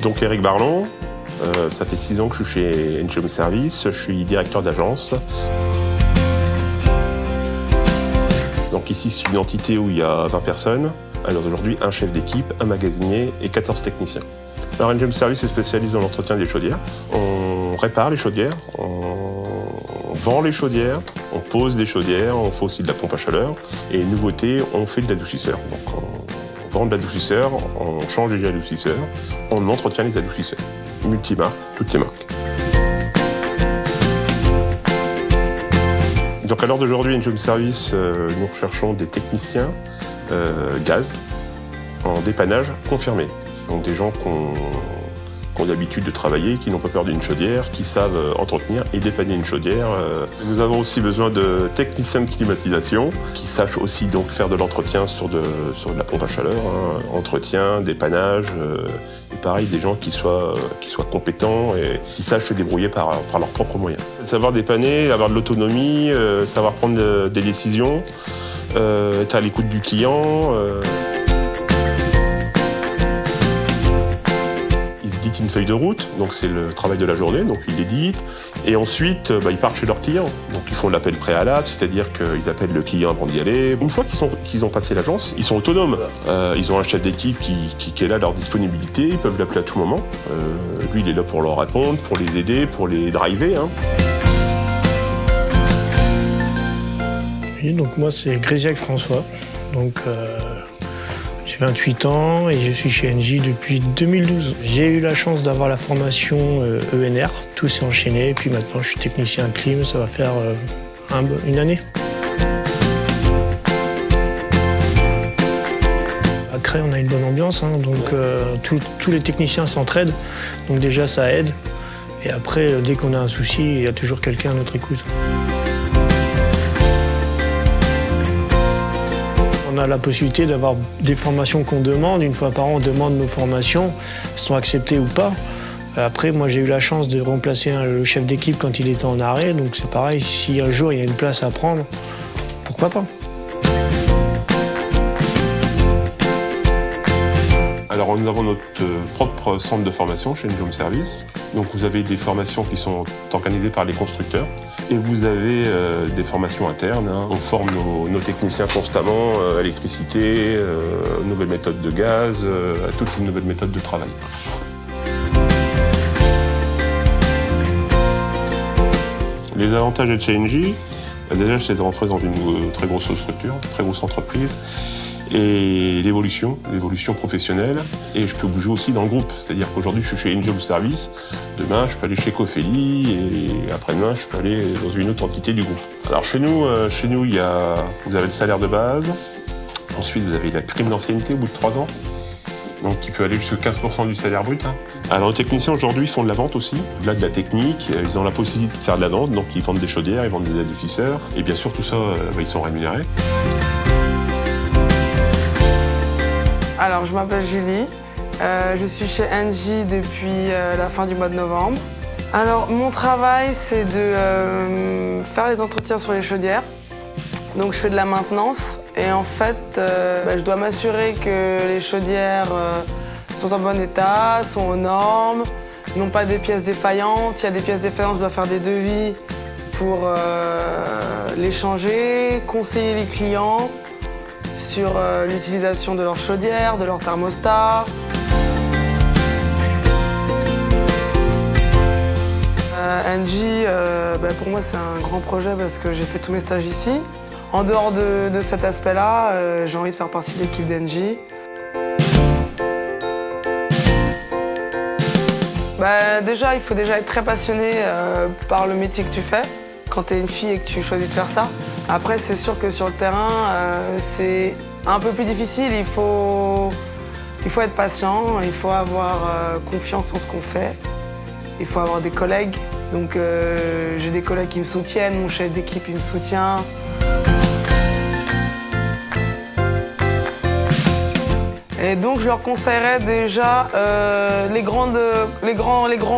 Donc Eric Barlon, ça fait 6 ans que je suis chez NG Home Service, je suis directeur d'agence. Donc ici c'est une entité où il y a 20 personnes. Alors aujourd'hui, un chef d'équipe, un magasinier et 14 techniciens. Alors NG Home Service est spécialisé dans l'entretien des chaudières. On répare les chaudières, on vend les chaudières, on pose des chaudières, on fait aussi de la pompe à chaleur. Et nouveauté, on fait de l'adoucisseur. Donc on vend de l'adoucisseur, on change les adoucisseurs, on entretient les adoucisseurs. Multimarques, toutes les marques. Donc à l'heure d'aujourd'hui, NG Home Service, nous recherchons des techniciens gaz en dépannage confirmé. Donc des gens qui ont l'habitude de travailler, qui n'ont pas peur d'une chaudière, qui savent entretenir et dépanner une chaudière. Nous avons aussi besoin de techniciens de climatisation qui sachent aussi donc faire de l'entretien sur de la pompe à chaleur, entretien, dépannage, et pareil des gens qui soient compétents et qui sachent se débrouiller par leurs propres moyens. Savoir dépanner, avoir de l'autonomie, savoir prendre des décisions, être à l'écoute du client. Une feuille de route, donc c'est le travail de la journée, donc ils l'éditent, et ensuite ils partent chez leurs clients. Donc ils font l'appel préalable, c'est-à-dire qu'ils appellent le client avant d'y aller. Une fois qu'ils ont passé l'agence, ils sont autonomes. Ils ont un chef d'équipe qui est là à leur disponibilité, ils peuvent l'appeler à tout moment. Lui, il est là pour leur répondre, pour les aider, pour les driver. Oui, donc moi c'est Grésiac François. Donc j'ai 28 ans et je suis chez NJ depuis 2012. J'ai eu la chance d'avoir la formation ENR, tout s'est enchaîné, et puis maintenant je suis technicien clim, ça va faire une année. À Cray, on a une bonne ambiance, donc tous les techniciens s'entraident, donc déjà ça aide. Et après, dès qu'on a un souci, il y a toujours quelqu'un à notre écoute. On a la possibilité d'avoir des formations qu'on demande. Une fois par an, on demande nos formations, elles sont acceptées ou pas. Après, moi, j'ai eu la chance de remplacer le chef d'équipe quand il était en arrêt. Donc c'est pareil, si un jour il y a une place à prendre, pourquoi pas? Alors nous avons notre propre centre de formation chez NG Home Service. Donc vous avez des formations qui sont organisées par les constructeurs. Et vous avez des formations internes. On forme nos techniciens constamment à l'électricité, aux nouvelles méthodes de gaz, à toutes les nouvelles méthodes de travail. Les avantages de chez NJ, déjà c'est de rentrer dans une très grosse structure, très grosse entreprise. Et l'évolution professionnelle. Et je peux bouger aussi dans le groupe. C'est-à-dire qu'aujourd'hui, je suis chez NG Home Service. Demain, je peux aller chez Cofeli. Et après-demain, je peux aller dans une autre entité du groupe. Alors chez nous, vous avez le salaire de base. Ensuite, vous avez la prime d'ancienneté au bout de 3 ans. Donc qui peut aller jusqu'à 15% du salaire brut. Alors les techniciens aujourd'hui font de la vente aussi. Au-delà de la technique, ils ont la possibilité de faire de la vente. Donc ils vendent des chaudières, ils vendent des adoucisseurs. Et bien sûr, tout ça, ils sont rémunérés. Alors, je m'appelle Julie, je suis chez NJ depuis la fin du mois de novembre. Alors, mon travail, c'est de faire les entretiens sur les chaudières. Donc, je fais de la maintenance et en fait, je dois m'assurer que les chaudières sont en bon état, sont aux normes, n'ont pas des pièces défaillantes. S'il y a des pièces défaillantes, je dois faire des devis pour les changer, conseiller les clients sur l'utilisation de leur chaudière, de leur thermostat. NJ, pour moi, c'est un grand projet parce que j'ai fait tous mes stages ici. En dehors de cet aspect-là, j'ai envie de faire partie de l'équipe d'NJ. Déjà, il faut déjà être très passionné par le métier que tu fais quand tu es une fille et que tu choisis de faire ça. Après, c'est sûr que sur le terrain, c'est un peu plus difficile. Il faut être patient, il faut avoir confiance en ce qu'on fait. Il faut avoir des collègues. Donc, j'ai des collègues qui me soutiennent, mon chef d'équipe il me soutient. Et donc, je leur conseillerais déjà les grands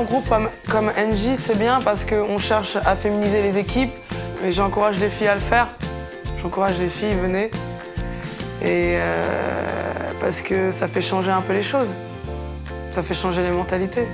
groupes comme NJ, c'est bien parce qu'on cherche à féminiser les équipes. Et j'encourage les filles à le faire. J'encourage les filles, venez. Et parce que ça fait changer un peu les choses. Ça fait changer les mentalités.